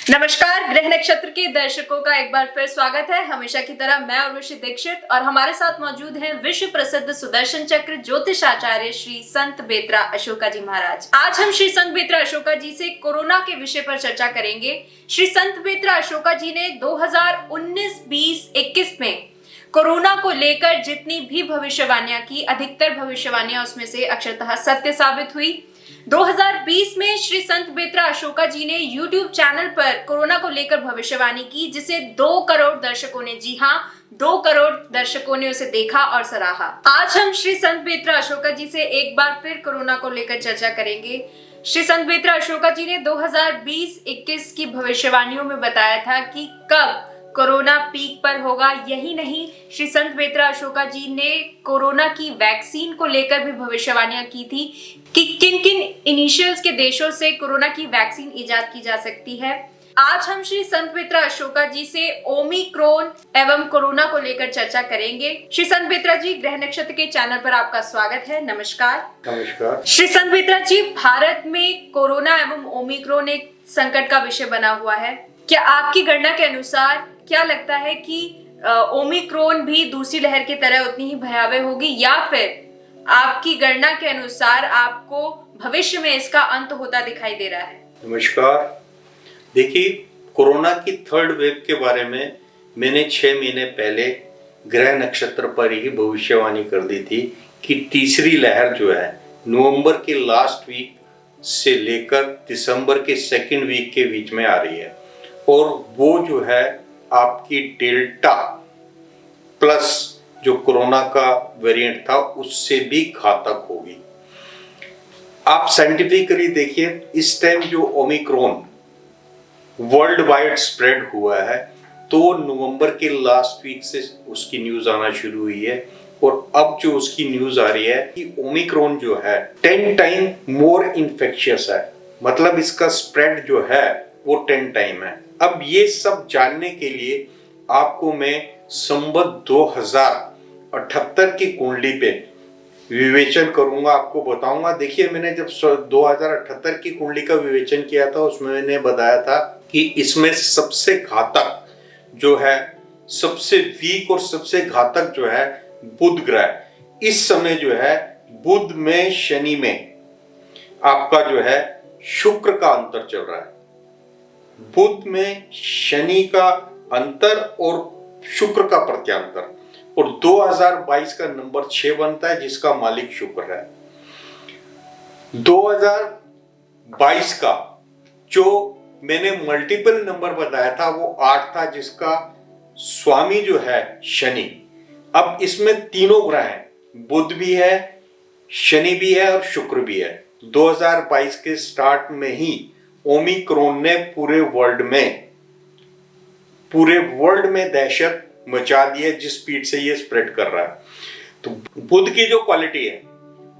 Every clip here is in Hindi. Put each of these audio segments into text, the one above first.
नमस्कार, ग्रह नक्षत्र के दर्शकों का एक बार फिर स्वागत है। हमेशा की तरह मैं उर्वशी दीक्षित और हमारे साथ मौजूद हैं विश्व प्रसिद्ध सुदर्शन चक्र ज्योतिष आचार्य श्री संत बेत्रा अशोका जी महाराज। आज हम श्री संत बेत्रा अशोका जी से कोरोना के विषय पर चर्चा करेंगे। श्री संत बेत्रा अशोका जी ने 2019, 20, 21 में कोरोना को लेकर जितनी भी भविष्यवाणियां की, अधिकतर भविष्यवाणियां उसमें से अक्षरतः सत्य साबित हुई। 2020 में श्री संत बेत्रा अशोका जी ने YouTube चैनल पर कोरोना को लेकर भविष्यवाणी की, जिसे 2 करोड़ दर्शकों ने, जी हाँ, 2 करोड़ दर्शकों ने उसे देखा और सराहा। आज हम श्री संत बेत्रा अशोका जी से एक बार फिर कोरोना को लेकर चर्चा करेंगे। श्री संत बेत्रा अशोका जी ने 2020-21 की भविष्यवाणियों में बताया था कि कब कोरोना पीक पर होगा। यही नहीं, श्री संत बेत्रा अशोका जी ने कोरोना की वैक्सीन को लेकर भी भविष्यवाणियां की थी कि किन किन इनिशियल्स के देशों से कोरोना की वैक्सीन इजाद की जा सकती है। आज हम श्री संत बेत्रा अशोका जी से ओमिक्रॉन एवं कोरोना को लेकर चर्चा करेंगे। श्री संत बेत्रा जी, ग्रह नक्षत्र के चैनल पर आपका स्वागत है। नमस्कार। नमस्कार। श्री संत बेत्रा जी, भारत में कोरोना एवं ओमिक्रॉन एक संकट का विषय बना हुआ है। क्या आपकी गणना के अनुसार क्या लगता है कि ओमिक्रॉन भी दूसरी लहर की तरह उतनी ही भयावह होगी, या फिर आपकी गणना के अनुसार आपको भविष्य में इसका अंत होता दिखाई दे रहा है? नमस्कार। देखिए, कोरोना की 3rd वेव के बारे में मैंने 6 महीने पहले ग्रह नक्षत्र पर ही भविष्यवाणी कर दी थी कि तीसरी लहर जो है नवंबर के लास्ट वीक से लेकर दिसंबर के 2nd वीक के बीच में आ रही है, और वो जो है आपकी डेल्टा प्लस जो कोरोना का वेरिएंट था उससे भी घातक होगी। आप साइंटिफिकली देखिए, इस टाइम जो ओमिक्रॉन वर्ल्ड वाइड स्प्रेड हुआ है, तो नवंबर के लास्ट वीक से उसकी न्यूज आना शुरू हुई है, और अब जो उसकी न्यूज आ रही है कि ओमिक्रॉन जो है 10 टाइम मोर इन्फेक्शियस है, मतलब इसका स्प्रेड जो है वो 10 टाइम है। अब ये सब जानने के लिए आपको मैं संवत 2078 की कुंडली पे विवेचन करूंगा, आपको बताऊंगा। देखिए, मैंने जब 2078 की कुंडली का विवेचन किया था, उसमें मैंने बताया था कि इसमें सबसे घातक जो है, सबसे वीक और सबसे घातक जो है बुध ग्रह। इस समय जो है बुध में शनि में आपका जो है शुक्र का अंतर चल रहा है। बुध में शनि का अंतर और शुक्र का प्रत्यांतर, और 2022 का नंबर 6 बनता है, जिसका मालिक शुक्र है। 2022 का जो मैंने मल्टीपल नंबर बताया था वो 8 था, जिसका स्वामी जो है शनि। अब इसमें तीनों ग्रह हैं, बुध भी है, शनि भी है और शुक्र भी है। 2022 के स्टार्ट में ही ओमिक्रॉन ने पूरे वर्ल्ड में दहशत मचा दी है, जिस स्पीड से ये स्प्रेड कर रहा है। तो बुध की जो क्वालिटी है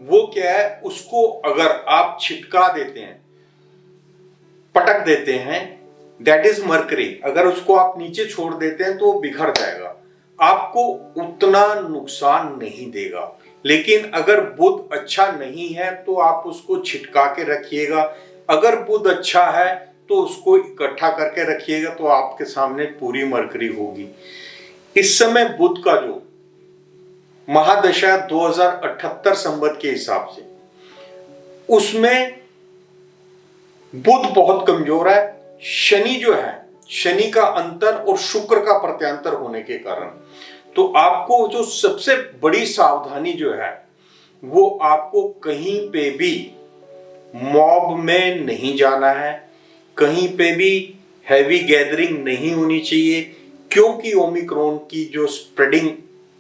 वो क्या है, उसको अगर आप छिटका देते हैं, पटक देते हैं, दैट इज मरकरी। अगर उसको आप नीचे छोड़ देते हैं तो वो बिखर जाएगा, आपको उतना नुकसान नहीं देगा। लेकिन अगर बुध अच्छा नहीं है तो आप उसको छिटका के रखिएगा। अगर बुध अच्छा है तो उसको इकट्ठा करके रखिएगा, तो आपके सामने पूरी मरकरी होगी। इस समय बुध का जो महादशा 2078 संवत के हिसाब से, उसमें बुध बहुत कमजोर है। शनि जो है, शनि का अंतर और शुक्र का प्रत्यांतर होने के कारण, तो आपको जो सबसे बड़ी सावधानी जो है वो आपको कहीं पे भी मॉब में नहीं जाना है, कहीं पे भी हैवी गैदरिंग नहीं होनी चाहिए, क्योंकि ओमिक्रॉन की जो स्प्रेडिंग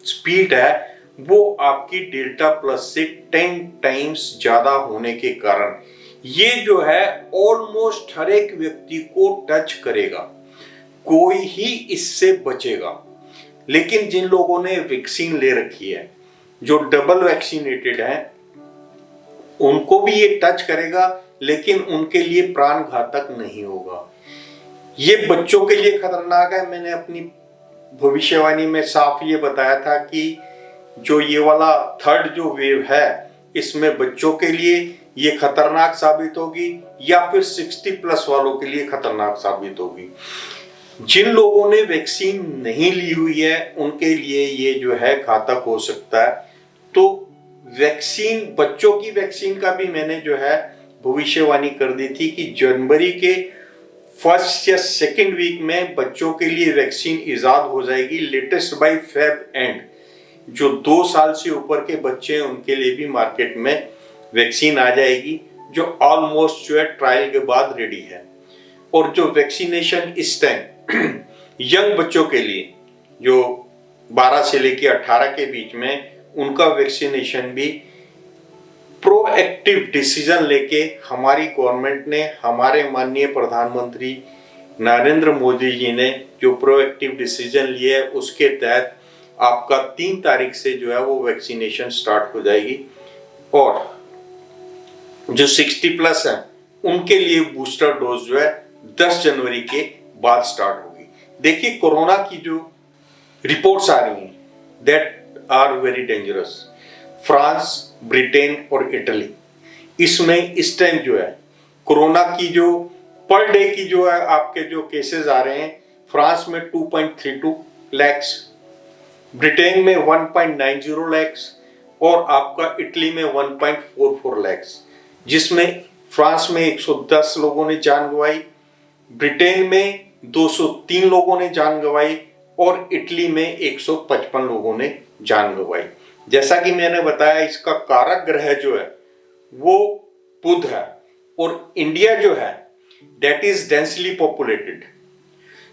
स्पीड है वो आपकी डेल्टा प्लस से 10 टाइम्स ज्यादा होने के कारण ये जो है ऑलमोस्ट हर एक व्यक्ति को टच करेगा, कोई ही इससे बचेगा। लेकिन जिन लोगों ने वैक्सीन ले रखी है, जो डबल वैक्सीनेटेड हैं, उनको भी ये टच करेगा, लेकिन उनके लिए प्राण घातक नहीं होगा। ये बच्चों के लिए खतरनाक है। मैंने अपनी भविष्यवाणी में साफ ये बताया था कि जो ये वाला थर्ड जो वेव है इसमें बच्चों के लिए ये खतरनाक साबित होगी या फिर 60+ वालों के लिए खतरनाक साबित होगी। जिन लोगों ने वैक्सीन नहीं ली हुई है उनके लिए ये जो है घातक हो सकता है। तो वैक्सीन, बच्चों की वैक्सीन का भी मैंने जो है भविष्यवाणी कर दी थी कि जनवरी के फर्स्ट या सेकेंड वीक में बच्चों के लिए वैक्सीन इजाद हो जाएगी, लेटेस्ट बाय फेब एंड। जो 2 साल से ऊपर के बच्चे हैं उनके लिए भी मार्केट में वैक्सीन आ जाएगी, जो ऑलमोस्ट जो है ट्रायल के बाद रेडी है। और जो वैक्सीनेशन इस टाइम यंग बच्चों के लिए जो 12 से लेकर 18 के बीच में, उनका वैक्सीनेशन भी प्रोएक्टिव डिसीजन लेके हमारी गवर्नमेंट ने, हमारे माननीय प्रधानमंत्री नरेंद्र मोदी जी ने जो प्रोएक्टिव डिसीजन लिया है उसके तहत आपका 3 तारीख से जो है वो वैक्सीनेशन स्टार्ट हो जाएगी। और जो 60+ है उनके लिए बूस्टर डोज जो है 10 जनवरी के बाद स्टार्ट होगी। देखिए कोरोना की जो रिपोर्ट्स आ रही हैं that are very dangerous. France, Britain और इटली, इसमें इस टाइम जो है कोरोना की जो पर डे की जो है आपके जो केसेस आ रहे हैं, फ्रांस में 2.32 लाख, ब्रिटेन में 1.90 लाख और आपका इटली में 1.44 लाख, जिसमें फ्रांस में 110 लोगों ने जान गंवाई, ब्रिटेन में 203 लोगों ने जान गंवाई और इटली में 155 लोगों ने जान गंवाई। जैसा कि मैंने बताया इसका कारक ग्रह जो है वो बुध है और इंडिया जो है दैट इज डेंसली पॉपुलेटेड,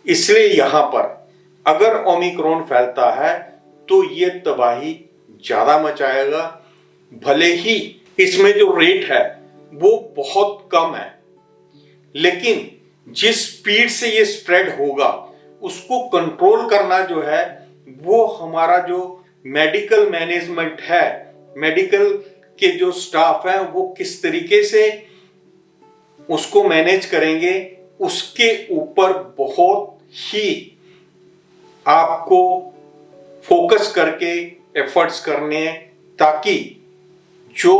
इसलिए यहां पर अगर ओमिक्रॉन फैलता है तो ये तबाही ज्यादा मचाएगा। भले ही इसमें जो रेट है वो बहुत कम है, लेकिन जिस स्पीड से ये स्प्रेड होगा उसको कंट्रोल करना जो है वो हमारा जो मेडिकल मैनेजमेंट है, मेडिकल के जो स्टाफ है वो किस तरीके से उसको मैनेज करेंगे, उसके ऊपर बहुत ही आपको फोकस करके एफर्ट्स करने हैं ताकि जो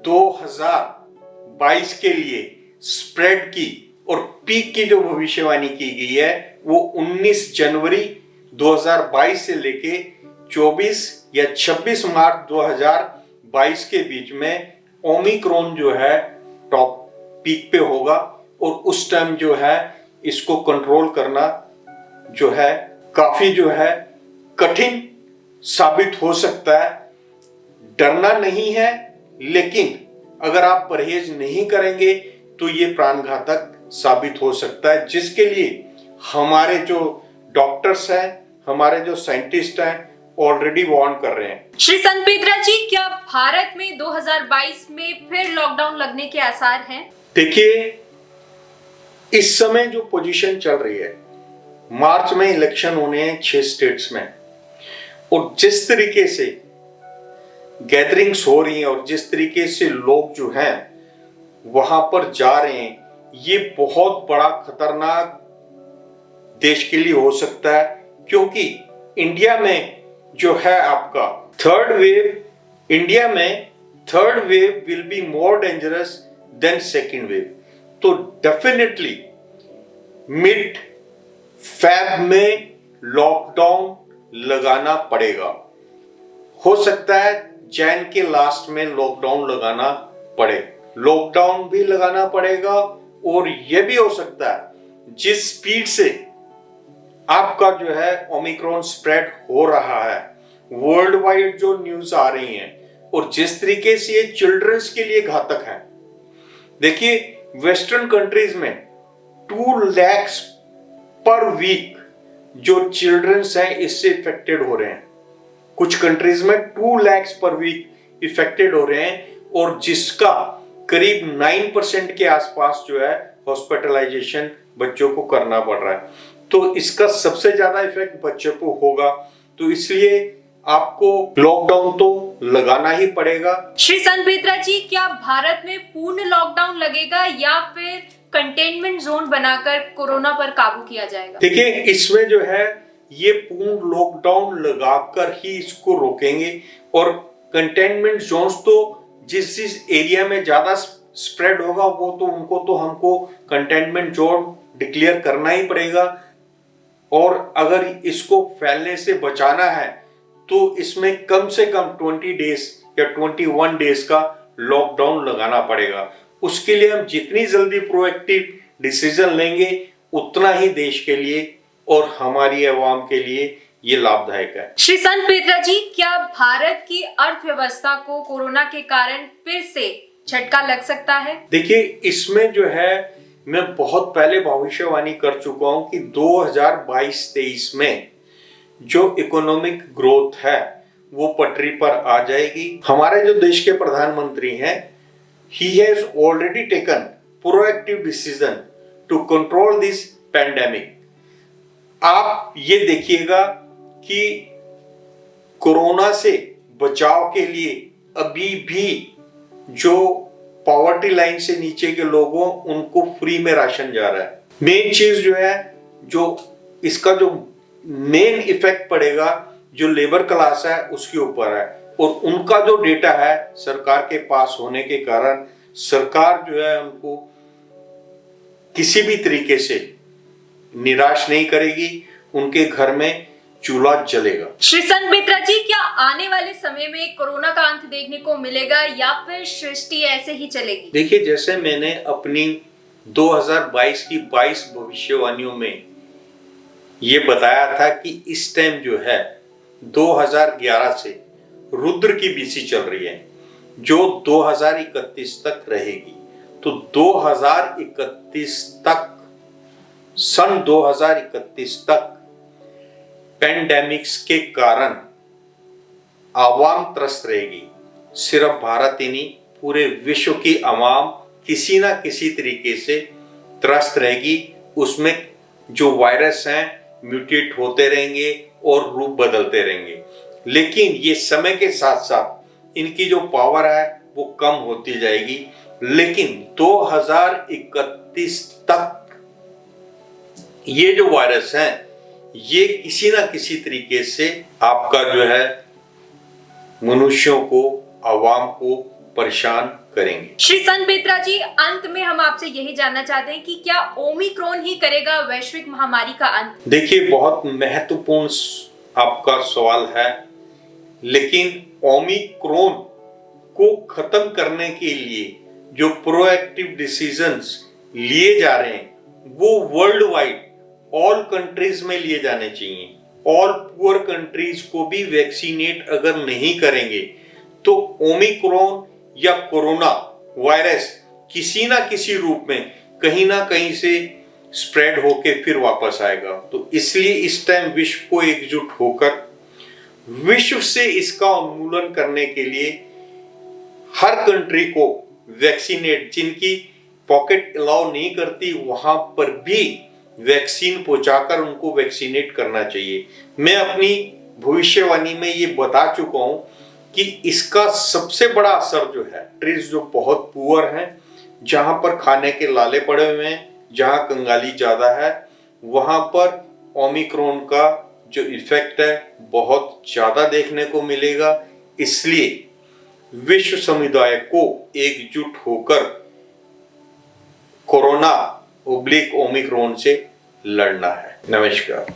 2022 के लिए स्प्रेड की और पीक की जो भविष्यवाणी की गई है वो 19 जनवरी 2022 से लेके 24 या 26 मार्च 2022 के बीच में ओमिक्रॉन जो है टॉप पीक पे होगा और उस टाइम जो है इसको कंट्रोल करना जो है काफी जो है कठिन साबित हो सकता है। डरना नहीं है, लेकिन अगर आप परहेज नहीं करेंगे तो ये प्राणघातक साबित हो सकता है, जिसके लिए हमारे जो डॉक्टर्स हैं, हमारे जो साइंटिस्ट हैं ऑलरेडी वार्न कर रहे हैं। श्री संत बेत्रा जी, क्या भारत में 2022 में फिर लॉकडाउन लगने के आसार हैं? देखिए इस समय जो पोजीशन चल रही है, मार्च में इलेक्शन होने हैं 6 स्टेट्स में, और जिस तरीके से गैदरिंग्स हो रही हैं और जिस तरीके से लोग जो हैं वहां पर जा रहे हैं, ये बहुत बड़ा खतरनाक देश के लिए हो सकता है। क्योंकि इंडिया में जो है आपका थर्ड वेव, इंडिया में third wave will be more dangerous than second wave. तो डेफिनेटली मिड फेब में लॉकडाउन लगाना पड़ेगा। हो सकता है जैन के लास्ट में लॉकडाउन लगाना पड़े, लॉकडाउन भी लगाना पड़ेगा। और यह भी हो सकता है जिस स्पीड से आपका जो है ओमिक्रॉन स्प्रेड हो रहा है, वर्ल्ड वाइड जो न्यूज आ रही हैं और जिस तरीके से ये चिल्ड्रंस के लिए घातक है। देखिए वेस्टर्न कंट्रीज में 2 लाख पर वीक जो चिल्ड्रंस हैं इससे इफेक्टेड हो रहे हैं। कुछ कंट्रीज में 2 लाख पर वीक इफेक्टेड हो रहे हैं और जिसका करीब 9% के आसपास जो है हॉस्पिटलाइजेशन बच्चों को करना पड़ रहा है। तो इसका सबसे ज्यादा इफेक्ट बच्चों को होगा, तो इसलिए आपको लॉकडाउन तो लगाना ही पड़ेगा। श्री संत बेत्रा जी, क्या भारत में पूर्ण लॉकडाउन लगेगा या फिर कंटेनमेंट जोन बनाकर कोरोना पर काबू किया जाएगा? देखिए, इसमें जो है ये पूर्ण लॉकडाउन लगाकर ही इसको रोकेंगे। और कंटेनमेंट जोन्स तो जिस जिस एरिया में ज्यादा स्प्रेड होगा वो तो उनको तो हमको कंटेनमेंट जोन डिक्लेयर करना ही पड़ेगा। और अगर इसको फैलने से बचाना है तो इसमें कम से कम 20 डेज या 21 डेज का लॉकडाउन लगाना पड़ेगा। उसके लिए हम जितनी जल्दी प्रोएक्टिव डिसीजन लेंगे उतना ही देश के लिए और हमारी आवाम के लिए ये लाभदायक है। श्री संत बेत्रा जी, क्या भारत की अर्थव्यवस्था को कोरोना के कारण फिर से झटका लग सकता है? देखिए, इसमें जो है मैं बहुत पहले भविष्यवाणी कर चुका हूं कि 2022-23 में जो इकोनॉमिक ग्रोथ है वो पटरी पर आ जाएगी। हमारे जो देश के प्रधानमंत्री हैं, he has already taken proactive decision to control this pandemic। आप ये देखिएगा कि कोरोना से बचाव के लिए अभी भी जो पॉवर्टी लाइन से नीचे के लोगों उनको फ्री में राशन जा रहा है। मेन चीज जो है, जो इसका जो मेन इफेक्ट पड़ेगा जो लेबर क्लास है उसके ऊपर है। और उनका जो डेटा है सरकार के पास होने के कारण सरकार जो है उनको किसी भी तरीके से निराश नहीं करेगी, उनके घर में चूल्हा जलेगा। श्री संत बेत्रा जी, क्या आने वाले समय में कोरोना का अंत देखने को मिलेगा या फिर सृष्टि ऐसे ही चलेगी? देखिए, जैसे मैंने अपनी 2022 की 22 भविष्यवाणियों में ये बताया था कि इस टाइम जो है 2011 से रुद्र की बीसी चल रही है जो 2031 तक रहेगी। तो 2031 तक, सन 2031 तक पेंडेमिक्स के कारण आवाम त्रस्त रहेगी। सिर्फ भारत ही नहीं, पूरे विश्व की आवाम किसी ना किसी तरीके से त्रस्त रहेगी। उसमें जो वायरस हैं म्यूटेट होते रहेंगे और रूप बदलते रहेंगे, लेकिन ये समय के साथ साथ इनकी जो पावर है वो कम होती जाएगी। लेकिन 2031 तक ये जो वायरस हैं ये किसी ना किसी तरीके से आपका जो है मनुष्यों को, आवाम को परेशान करेंगे। श्री संत बेत्रा जी, अंत में हम आपसे यही जानना चाहते हैं कि क्या ओमिक्रॉन ही करेगा वैश्विक महामारी का अंत? देखिए, बहुत महत्वपूर्ण आपका सवाल है, लेकिन ओमिक्रॉन को खत्म करने के लिए जो प्रोएक्टिव डिसीजंस लिए जा रहे हैं वो वर्ल्ड वाइड ऑल कंट्रीज में लिए जाने चाहिए। ऑल पुअर कंट्रीज को भी वैक्सीनेट अगर नहीं करेंगे तो ओमिक्रॉन या कोरोना वायरस किसी ना किसी रूप में कहीं ना कहीं से स्प्रेड होके फिर वापस आएगा। तो इसलिए इस टाइम विश्व को एकजुट होकर विश्व से इसका उन्मूलन करने के लिए हर कंट्री को वैक्सीनेट, जिनकी पॉकेट अलाउ नहीं करती वहां पर भी वैक्सीन पहुंचाकर उनको वैक्सीनेट करना चाहिए। मैं अपनी भविष्यवाणी में ये बता चुका हूं कि इसका सबसे बड़ा असर जो है कंट्रीज जो बहुत पुअर हैं, जहां पर खाने के लाले पड़े हुए हैं, जहां कंगाली ज्यादा है, वहां पर ओमिक्रॉन का जो इफेक्ट है बहुत ज्यादा देखने को मिलेगा। इसलिए विश्व समुदाय को एकजुट होकर कोरोना ओमिक्रॉन से लड़ना है। नमस्कार।